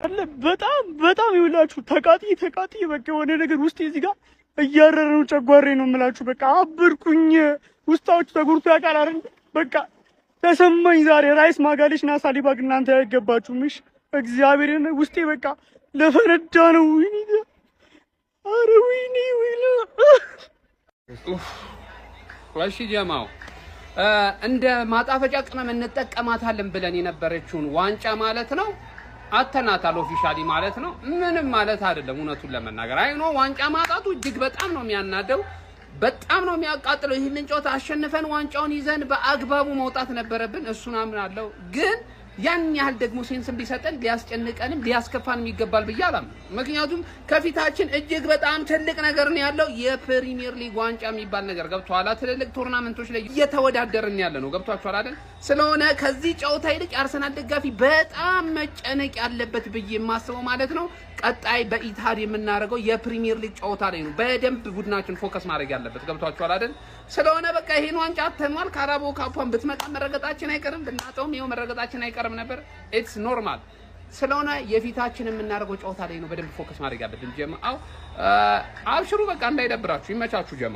በጣም ይውላችሁ ተቃጢ በቃ የሆነ ነገር ውስጥ እዚህ ጋር እያረረ ነው። ጨጓሬ ነው የምላችሁ። በቃ አብርኩኝ። ውስጣችሁ ተጉርቶ ያውቃል አይደል? በቃ ተሰማኝ ዛሬ። ራይስ ማጋሌሽ እና ሳሊባግ እናንተ አይገባችሁም። እሺ እግዚአብሔርን ውስጤ በቃ ለፈነዳ ነው። አረ ወይኔ እሺ ጀማው እንደ ማጣፈጫ ቅመም እንጠቀማታለን ብለን የነበረችውን ዋንጫ ማለት ነው አተናታል ኦፊሻሊ ማለት ነው። ምንም ማለት አይደለም። እውነቱን ለመናገር አይኖ ዋንጫ ማጣቱ እጅግ በጣም ነው የሚያናደው፣ በጣም ነው የሚያቃጥለው። ይሄንን ጨዋታ አሸንፈን ዋንጫውን ይዘን በአግባቡ መውጣት ነበረብን። እሱን አምናለሁ። ግን ያን ያህል ደግሞ ሴንስም ሊሰጠን ሊያስጨንቀንም ሊያስከፋንም ይገባል ብዬ አላምንም። ምክንያቱም ከፊታችን እጅግ በጣም ትልቅ ነገር ነው ያለው። የፕሪሚየር ሊግ ዋንጫ የሚባል ነገር ገብቷላ። ትልልቅ ቱርናመንቶች ላይ እየተወዳደርን ያለ ነው። ገብቷችኋል አይደል? ስለሆነ ከዚህ ጨዋታ ይልቅ የአርሰናል ደጋፊ በጣም መጨነቅ ያለበት ብዬ የማስበው ማለት ነው ቀጣይ በኢታድ የምናደርገው የፕሪሚየር ሊግ ጨዋታ ላይ ነው። በደንብ ቡድናችን ፎከስ ማድረግ ያለበት። ገብቷችኋል አይደል? ስለሆነ በቃ ይሄን ዋንጫ አተኗል። ካራቦ ካፖን ብትመጣ መረገጣችን አይቀርም፣ ብናጣውም ይሄው መረገጣችን አይቀርም ነበር። ኢትስ ኖርማል። ስለሆነ የፊታችን የምናደርገው ጨዋታ ላይ ነው በደንብ ፎከስ ማድረግ ያለብን። ጀማው አብሽሩ፣ በቃ እንዳይደብራችሁ፣ ይመቻችሁ ጀማ